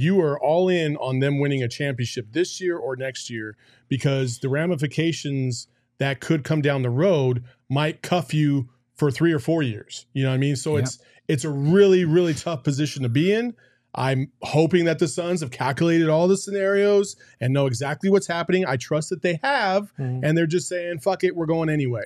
you are all in on them winning a championship this year or next year, because the ramifications that could come down the road might cuff you for 3 or 4 years. You know what I mean? So it's a really, really tough position to be in. I'm hoping that the Suns have calculated all the scenarios and know exactly what's happening. I trust that they have, and they're just saying, fuck it, we're going anyway.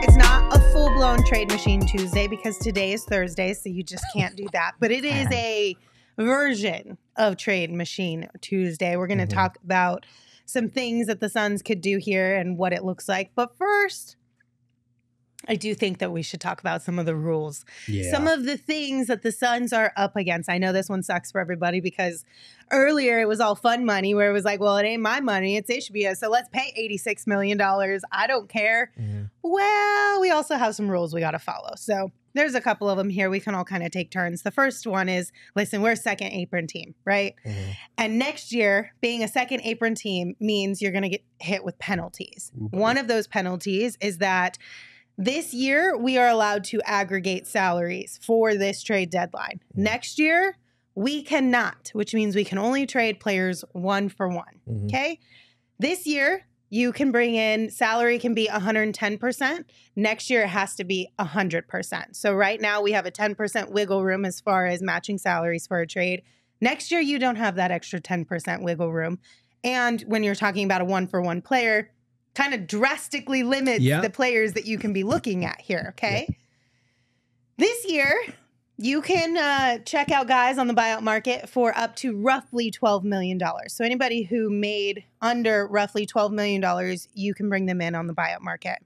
It's not a full-blown Trade Machine Tuesday because today is Thursday, so you just can't do that. But it is a version of Trade Machine Tuesday. We're going to talk about some things that the Suns could do here and what it looks like. But first, I do think that we should talk about some of the rules. Yeah. Some of the things that the Suns are up against. I know this one sucks for everybody because earlier it was all fun money where it was like, well, it ain't my money, it's HBO, so let's pay $86 million. I don't care. Well, we also have some rules we got to follow. So there's a couple of them here. We can all kind of take turns. The first one is, listen, we're a second apron team, right? And next year, being a second apron team means you're going to get hit with penalties. One of those penalties is that this year, we are allowed to aggregate salaries for this trade deadline. Next year, we cannot, which means we can only trade players 1 for 1, okay? This year, you can bring in, salary can be 110%. Next year, it has to be 100%. So right now, we have a 10% wiggle room as far as matching salaries for a trade. Next year, you don't have that extra 10% wiggle room. And when you're talking about a 1 for 1 player, kind of drastically limits the players that you can be looking at here, okay? This year, you can check out guys on the buyout market for up to roughly $12 million. So anybody who made under roughly $12 million, you can bring them in on the buyout market.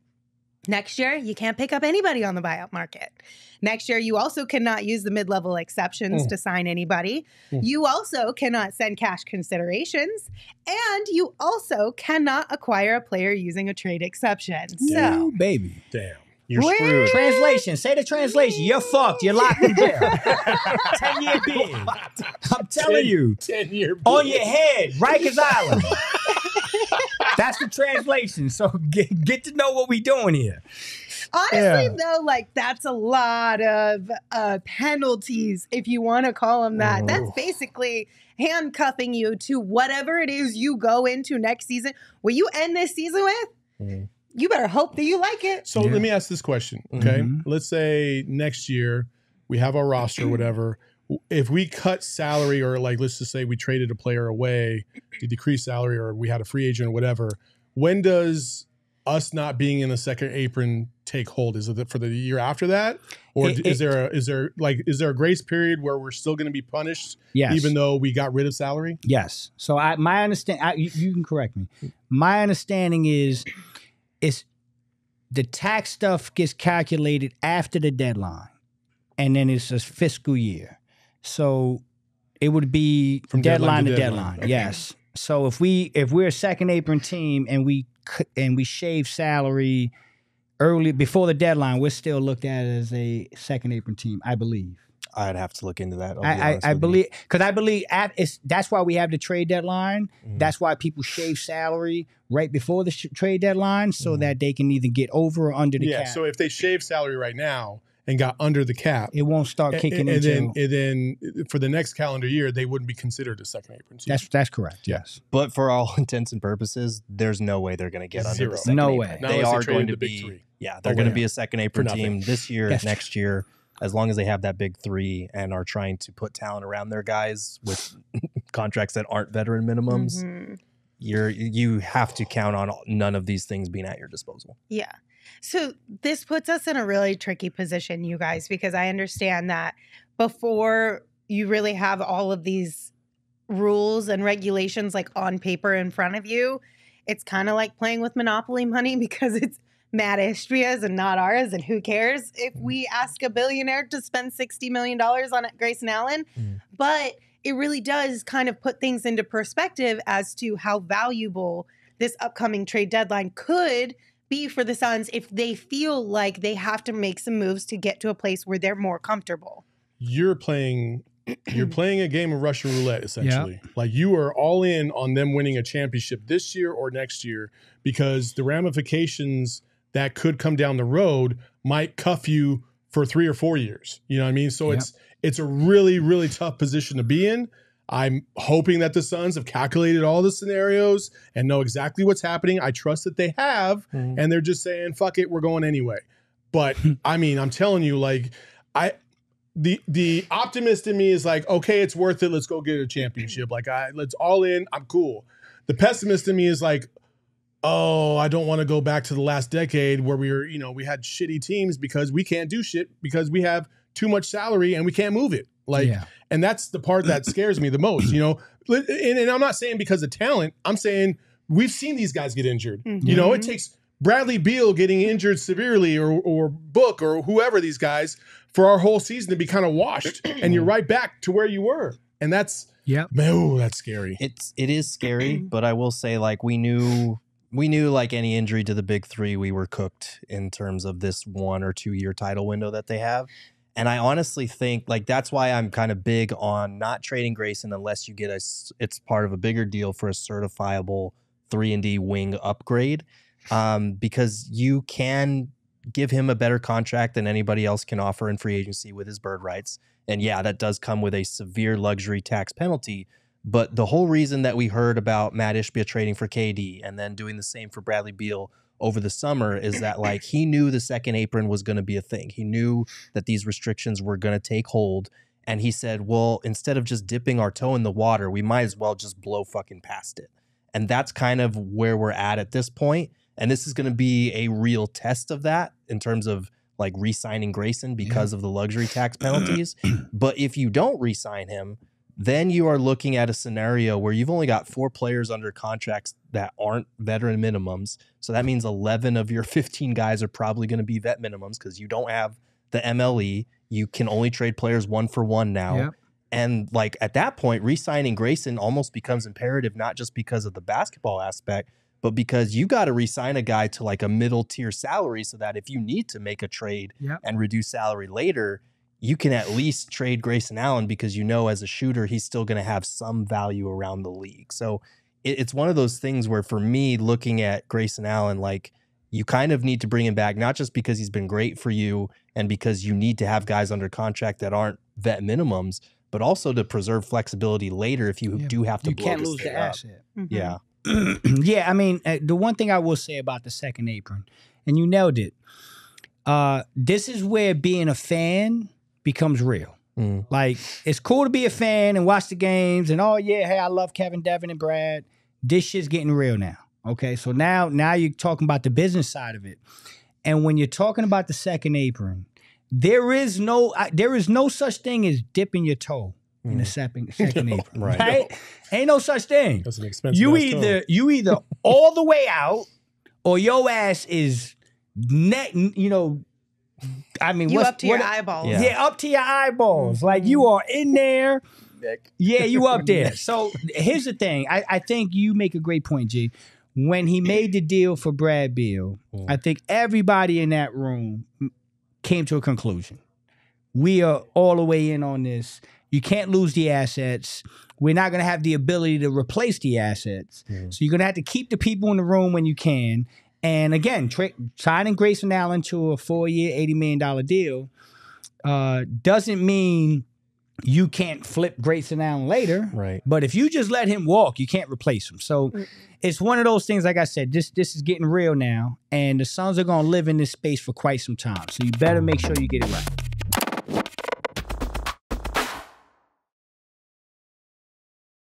Next year, you can't pick up anybody on the buyout market. Next year, you also cannot use the mid-level exceptions to sign anybody. You also cannot send cash considerations. And you also cannot acquire a player using a trade exception. So, baby. Damn. You're screwed. Translation. Say the translation. You're fucked. You're locked in jail. 10-year bid. I'm telling you. 10-year bid. On your head. Rikers Island. That's the translation. So get to know what we doing here. Honestly, though, like, that's a lot of penalties, if you want to call them that. That's basically handcuffing you to whatever it is you go into next season. What you end this season with, you better hope that you like it. So let me ask this question, okay? Let's say next year we have our roster or whatever. If we cut salary, or like, let's just say we traded a player away to decrease salary, or we had a free agent or whatever, when does us not being in the second apron take hold? Is it for the year after that? Or is there a grace period where we're still going to be punished even though we got rid of salary? Yes. So my understanding, you can correct me. My understanding is the tax stuff gets calculated after the deadline, and then it's a fiscal year. So it would be from deadline to deadline. Okay. Yes. So if we're a second apron team and we shave salary early before the deadline, we're still looked at as a second apron team, I believe. I'd have to look into that. I believe, because I believe that's why we have the trade deadline. That's why people shave salary right before the trade deadline, so that they can either get over or under the cap. Yeah, so if they shave salary right now and got under the cap, it won't start kicking and then for the next calendar year, they wouldn't be considered a second apron team. That's correct. Yes, but for all intents and purposes, there's no way they're going to get under the second apron. way. They are going to be. Yeah, they're going to be a second apron team this year, next year. As long as they have that big 3 and are trying to put talent around their guys with contracts that aren't veteran minimums, you have to count on none of these things being at your disposal. Yeah. So this puts us in a really tricky position, you guys, because I understand that before you really have all of these rules and regulations like on paper in front of you, it's kind of like playing with Monopoly money because it's Matt Istria's and not ours, and who cares if we ask a billionaire to spend $60 million on Grayson Allen? But it really does kind of put things into perspective as to how valuable this upcoming trade deadline could be for the Suns if they feel like they have to make some moves to get to a place where they're more comfortable. You're playing you're playing a game of Russian roulette, essentially. Like, you are all in on them winning a championship this year or next year, because the ramifications that could come down the road might cuff you for 3 or 4 years. You know what I mean? So it's a really, really tough position to be in. I'm hoping that the Suns have calculated all the scenarios and know exactly what's happening. I trust that they have, and they're just saying, fuck it, we're going anyway. But I mean, I'm telling you, like, the optimist in me is like, okay, it's worth it. Let's go get a championship. Like, let's all in. I'm cool. The pessimist in me is like, oh, I don't want to go back to the last decade where we had shitty teams because we can't do shit because we have too much salary and we can't move it. Like, and that's the part that scares me the most, you know. And I'm not saying because of talent. I'm saying we've seen these guys get injured. You know, it takes Bradley Beal getting injured severely or Book or whoever, these guys, for our whole season to be kind of washed, and you're right back to where you were. And that's that's scary. It is scary, but I will say, like, we knew like any injury to the big three, we were cooked in terms of this 1 or 2 year title window that they have. And I honestly think, like, that's why I'm kind of big on not trading Grayson unless you get it's part of a bigger deal for a certifiable 3-and-D wing upgrade. Because you can give him a better contract than anybody else can offer in free agency with his bird rights. And yeah, that does come with a severe luxury tax penalty. But the whole reason that we heard about Matt Ishbia trading for KD and then doing the same for Bradley Beal over the summer is that, like, he knew the second apron was going to be a thing. He knew that these restrictions were going to take hold. And he said, well, instead of just dipping our toe in the water, we might as well just blow fucking past it. And that's kind of where we're at this point. And this is going to be a real test of that in terms of, like, re-signing Grayson because of the luxury tax penalties. But if you don't re-sign him, then you are looking at a scenario where you've only got 4 players under contracts that aren't veteran minimums. So that means 11 of your 15 guys are probably going to be vet minimums because you don't have the MLE. You can only trade players 1 for 1 now. And, like, at that point, re-signing Grayson almost becomes imperative, not just because of the basketball aspect, but because you got to re-sign a guy to, like, a middle tier salary so that if you need to make a trade and reduce salary later, you can at least trade Grayson Allen because, you know, as a shooter, he's still going to have some value around the league. So it's one of those things where, for me, looking at Grayson Allen, like, you kind of need to bring him back, not just because he's been great for you and because you need to have guys under contract that aren't vet minimums, but also to preserve flexibility later if you do have to blow can't this lose thing the up. asset. Yeah. Yeah, I mean, the one thing I will say about the second apron, and you nailed it, this is where being a fan becomes real. Like, it's cool to be a fan and watch the games and, oh, yeah, hey, I love Kevin, Devin, and Brad. This shit's getting real now. Okay, so now you're talking about the business side of it. And when you're talking about the second apron, there is no such thing as dipping your toe in the second apron. Right? Ain't no such thing. That's an expensive You either all the way out or your ass is I mean, up to your eyeballs. Yeah, up to your eyeballs. Like, you are in there. Yeah, you up there. So here's the thing. I think you make a great point, G. When he made the deal for Brad Beal, I think everybody in that room came to a conclusion. We are all the way in on this. You can't lose the assets. We're not going to have the ability to replace the assets. So you're going to have to keep the people in the room when you can. And again, signing Grayson Allen to a 4-year, $80 million deal doesn't mean you can't flip Grayson Allen later. Right. But if you just let him walk, you can't replace him. So it's one of those things, like I said, this is getting real now. And the Suns are going to live in this space for quite some time. So you better make sure you get it right.